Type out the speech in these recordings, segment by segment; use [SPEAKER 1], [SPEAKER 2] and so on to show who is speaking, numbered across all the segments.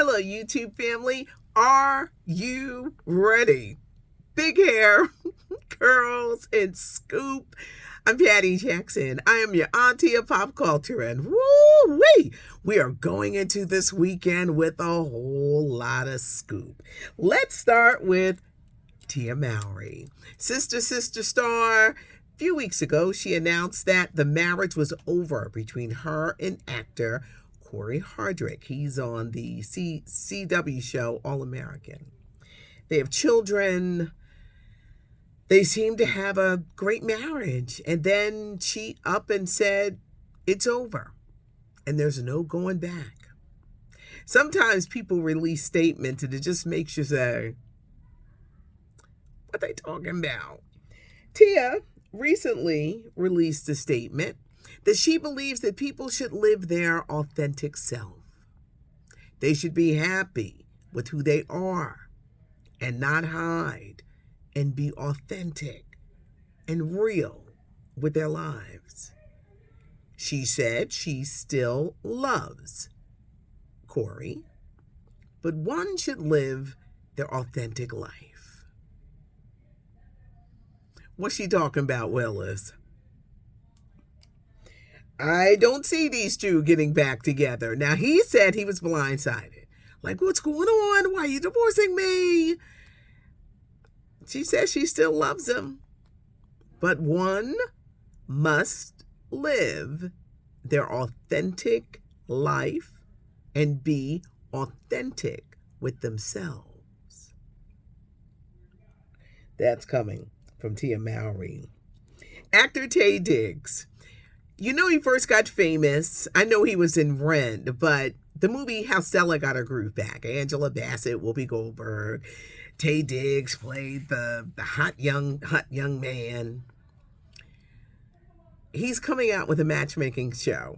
[SPEAKER 1] Hello, YouTube family. Are you ready? Big hair, curls, and scoop. I'm Patty Jackson. I am your auntie of pop culture, and woo-wee, we are going into this weekend with a whole lot of scoop. Let's start with Tia Mowry. Sister Star. A few weeks ago, she announced that the marriage was over between her and actor Corey Hardrick. He's on the CW show All American. They have children. They seem to have a great marriage. And then she up and said, it's over. And there's no going back. Sometimes people release statements and it just makes you say, what they talking about? Tia recently released a statement that she believes that people should live their authentic self. They should be happy with who they are and not hide and be authentic and real with their lives. She said she still loves Corey, but one should live their authentic life. What's she talking about, Willis? I don't see these two getting back together. Now, he said he was blindsided. Like, what's going on? Why are you divorcing me? She says she still loves him. But one must live their authentic life and be authentic with themselves. That's coming from Tia Mowry. Actor Taye Diggs. You know, he first got famous. I know he was in Rent, but the movie How Stella Got Her Groove Back. Angela Bassett, Whoopi Goldberg. Taye Diggs played the hot young man. He's coming out with a matchmaking show.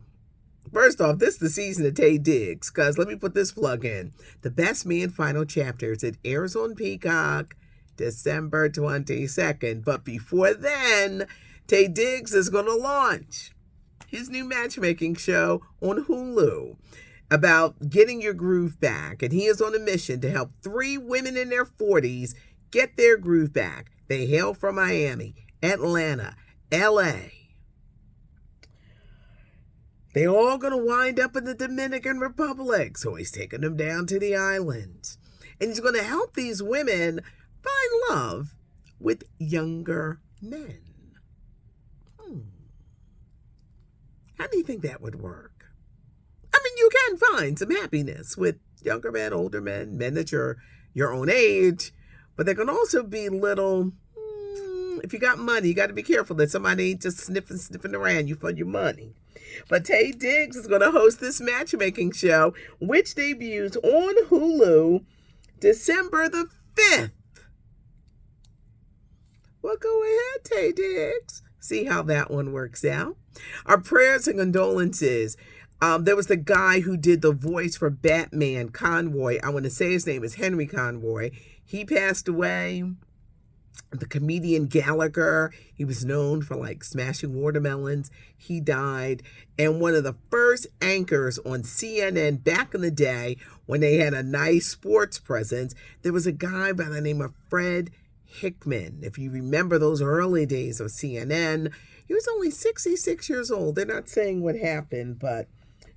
[SPEAKER 1] First off, this is the season of Taye Diggs, because let me put this plug in. The Best Man Final Chapters. It airs on Peacock December 22nd. But before then, Taye Diggs is going to launch his new matchmaking show on Hulu about getting your groove back. And he is on a mission to help 3 women in their 40s get their groove back. They hail from Miami, Atlanta, LA. They all going to wind up in the Dominican Republic. So he's taking them down to the islands. And he's going to help these women find love with younger men. How do you think that would work? I mean, you can find some happiness with younger men, older men, men that you're your own age, but there can also be little, if you got money, you got to be careful that somebody ain't just sniffing around you for your money. But Taye Diggs is going to host this matchmaking show, which debuts on Hulu December the 5th. Well, go ahead, Taye Diggs. See how that one works out. Our prayers and condolences. There was the guy who did the voice for Batman, Conroy. I want to say his name is Henry Conroy. He passed away. The comedian Gallagher, he was known for like smashing watermelons. He died. And one of the first anchors on CNN back in the day when they had a nice sports presence, there was a guy by the name of Fred Hickman. If you remember those early days of CNN, he was only 66 years old. They're not saying what happened, but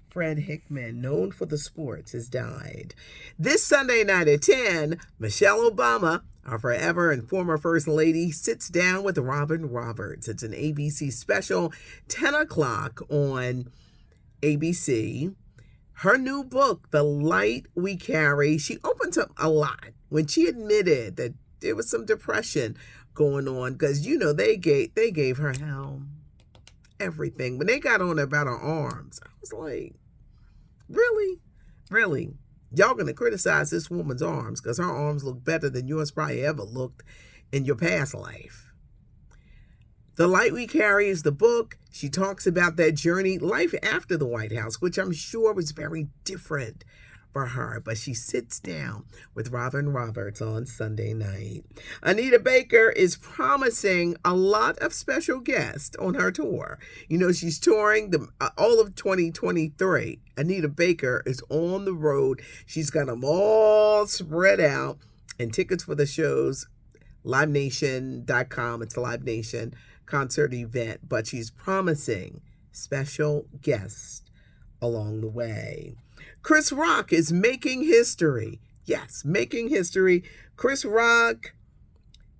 [SPEAKER 1] Fred Hickman, known for the sports, has died. This Sunday night at 10, Michelle Obama, our forever and former First Lady, sits down with Robin Roberts. It's an ABC special, 10 o'clock on ABC. Her new book, The Light We Carry, she opens up a lot when she admitted that there was some depression going on because, you know, they gave her hell, everything. When they got on about her arms, I was like, really? Really? Y'all going to criticize this woman's arms because her arms look better than yours probably ever looked in your past life. The Light We Carry is the book. She talks about that journey, life after the White House, which I'm sure was very different for her, but she sits down with Robin Roberts on Sunday night. Anita Baker is promising a lot of special guests on her tour. You know, she's touring all of 2023. Anita Baker is on the road. She's got them all spread out, and tickets for the shows, livenation.com. It's a Live Nation concert event, but she's promising special guests along the way. Chris Rock is making history. Yes, making history. Chris Rock,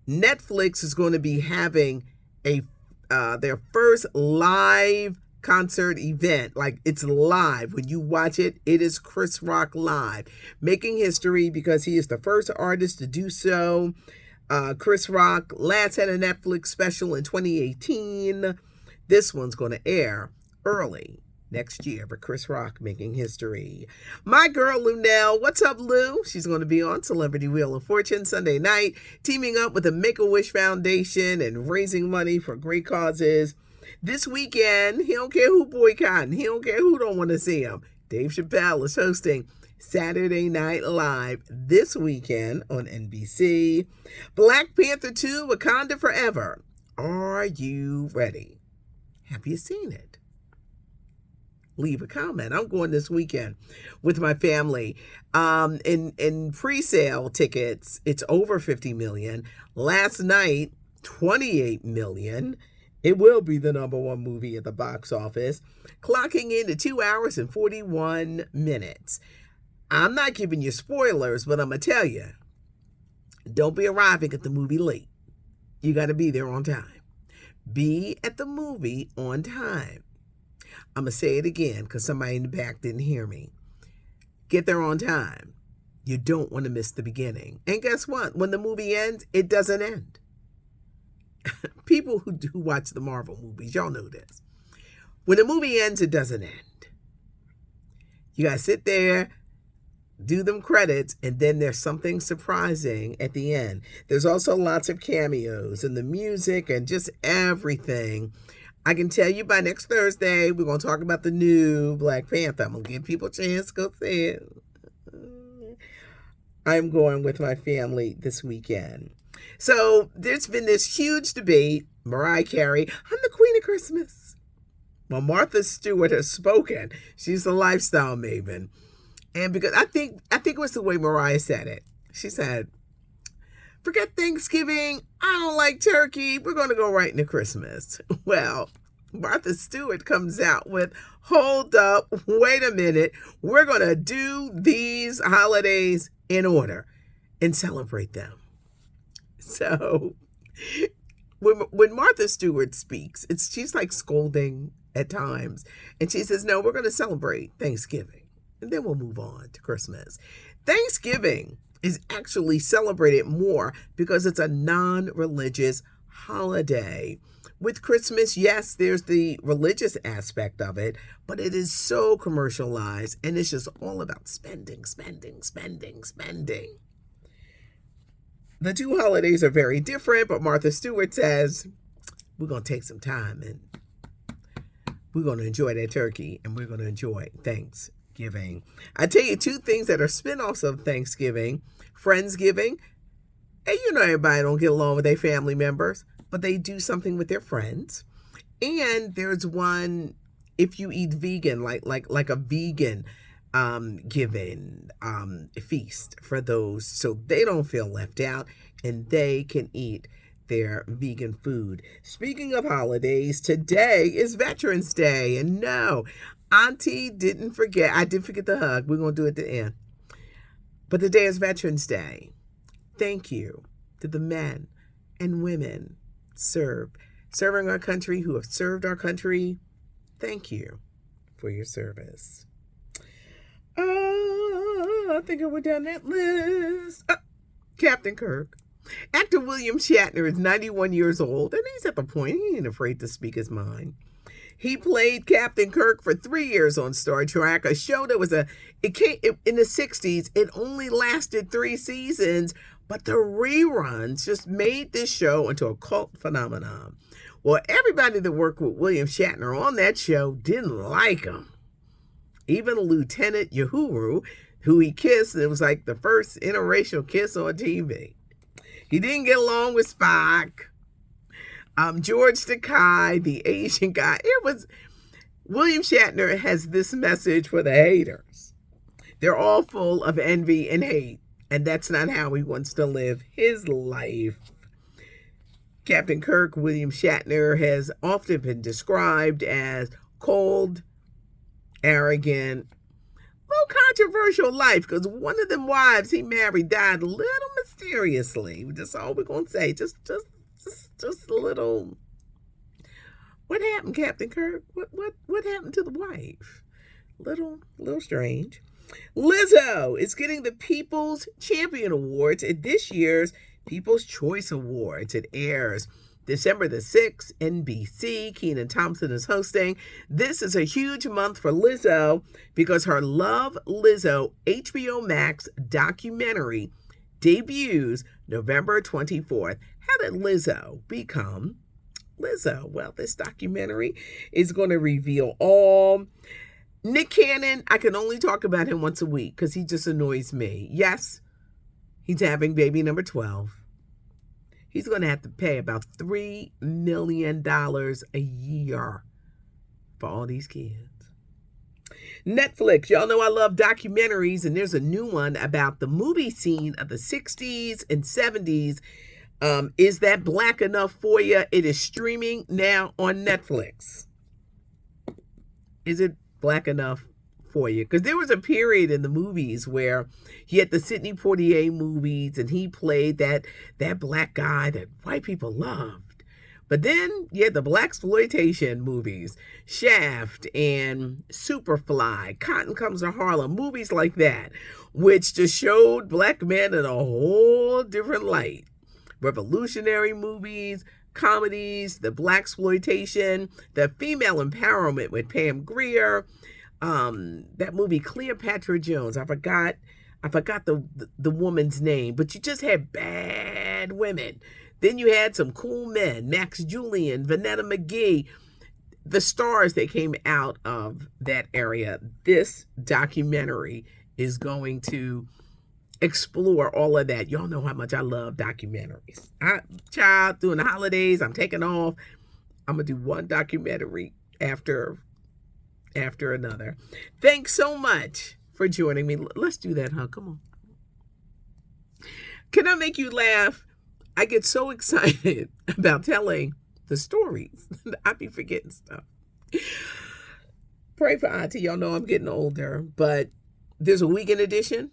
[SPEAKER 1] Netflix is going to be having their first live concert event. Like, it's live. When you watch it, it is Chris Rock live. Making history because he is the first artist to do so. Chris Rock last had a Netflix special in 2018. This one's going to air early next year for Chris Rock making history. My girl Lunell, what's up, Lou? She's going to be on Celebrity Wheel of Fortune Sunday night, teaming up with the Make-A-Wish Foundation and raising money for great causes. This weekend, he don't care who boycotting. He don't care who don't want to see him. Dave Chappelle is hosting Saturday Night Live this weekend on NBC. Black Panther 2, Wakanda Forever. Are you ready? Have you seen it? Leave a comment. I'm going this weekend with my family. In pre-sale tickets, it's over 50 million. Last night, 28 million. It will be the #1 movie at the box office, clocking in at 2 hours and 41 minutes. I'm not giving you spoilers, but I'm going to tell you, don't be arriving at the movie late. You got to be there on time. Be at the movie on time. I'm going to say it again because somebody in the back didn't hear me. Get there on time. You don't want to miss the beginning. And guess what? When the movie ends, it doesn't end. People who do watch the Marvel movies, y'all know this. When the movie ends, it doesn't end. You got to sit there, do them credits, and then there's something surprising at the end. There's also lots of cameos and the music and just everything. I can tell you by next Thursday, we're going to talk about the new Black Panther. I'm going to give people a chance to go see it. I'm going with my family this weekend. So there's been this huge debate. Mariah Carey, I'm the Queen of Christmas. Well, Martha Stewart has spoken. She's a lifestyle maven. And because I think it was the way Mariah said it. She said, forget Thanksgiving. I don't like turkey. We're going to go right into Christmas. Well, Martha Stewart comes out with, hold up, wait a minute. We're going to do these holidays in order and celebrate them. So when Martha Stewart speaks, she's like scolding at times. And she says, no, we're going to celebrate Thanksgiving. And then we'll move on to Christmas. Thanksgiving is actually celebrated more because it's a non-religious holiday. With Christmas, yes, there's the religious aspect of it, but it is so commercialized and it's just all about spending, spending, spending, spending. The two holidays are very different, but Martha Stewart says, we're going to take some time and we're going to enjoy that turkey and we're going to enjoy Thanksgiving. I tell you two things that are spinoffs of Thanksgiving. Friendsgiving. And you know everybody don't get along with their family members, but they do something with their friends. And there's one, if you eat vegan, like a vegan giving feast for those so they don't feel left out and they can eat their vegan food. Speaking of holidays, today is Veterans Day. And no, Auntie didn't forget. I did forget the hug. We're going to do it at the end. But today is Veterans Day. Thank you to the men and women serving our country, who have served our country. Thank you for your service. I think I went down that list. Captain Kirk. Actor William Shatner is 91 years old, and he's at the point he ain't afraid to speak his mind. He played Captain Kirk for 3 years on Star Trek, a show that it came in the 60s. It only lasted 3 seasons, but the reruns just made this show into a cult phenomenon. Well, everybody that worked with William Shatner on that show didn't like him. Even Lieutenant Uhura who he kissed. It was like the first interracial kiss on TV. He didn't get along with Spock. George Takei, the Asian guy. It was William Shatner has this message for the haters. They're all full of envy and hate, and that's not how he wants to live his life. Captain Kirk, William Shatner, has often been described as cold, arrogant, little controversial life, because one of them wives he married died a little mysteriously. That's all we're gonna say. Just a little. What happened, Captain Kirk? What happened to the wife? Little strange. Lizzo is getting the People's Champion Awards at this year's People's Choice Awards. It airs December the 6th, NBC. Kenan Thompson is hosting. This is a huge month for Lizzo because her Love Lizzo HBO Max documentary debuts November 24th. How did Lizzo become Lizzo? Well, this documentary is going to reveal all. Nick Cannon, I can only talk about him once a week because he just annoys me. Yes, he's having baby number 12. He's going to have to pay about $3 million a year for all these kids. Netflix, y'all know I love documentaries, and there's a new one about the movie scene of the 60s and 70s. Is That Black Enough for You? It is streaming now on Netflix. Is it black enough for you? Because there was a period in the movies where he had the Sidney Poitier movies and he played that black guy that white people loved. But then you had the blaxploitation movies, Shaft and Superfly, Cotton Comes to Harlem, movies like that, which just showed black men in a whole different light. Revolutionary movies, comedies, the blaxploitation, the female empowerment with Pam Grier, that movie Cleopatra Jones. I forgot the woman's name, but you just had bad women. Then you had some cool men, Max Julian, Vanetta McGee, the stars that came out of that area. This documentary is going to explore all of that. Y'all know how much I love documentaries. During the holidays, I'm taking off. I'm gonna do one documentary after another. Thanks so much for joining me. Let's do that, huh? Come on. Can I make you laugh? I get so excited about telling the stories. I be forgetting stuff. Pray for Auntie. Y'all know I'm getting older, but there's a weekend edition.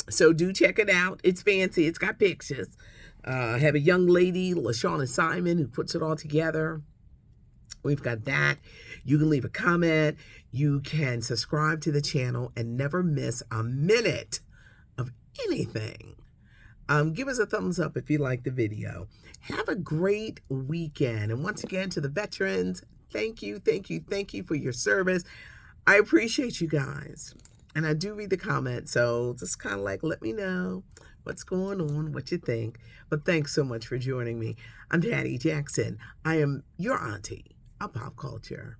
[SPEAKER 1] So do check it out. It's fancy. It's got pictures. I have a young lady, LaShawna Simon, who puts it all together. We've got that. You can leave a comment. You can subscribe to the channel and never miss a minute of anything. Give us a thumbs up if you like the video. Have a great weekend. And once again, to the veterans, thank you for your service. I appreciate you guys. And I do read the comments, so just kind of like let me know what's going on, what you think. But thanks so much for joining me. I'm Taye Jackson. I am your auntie of pop culture.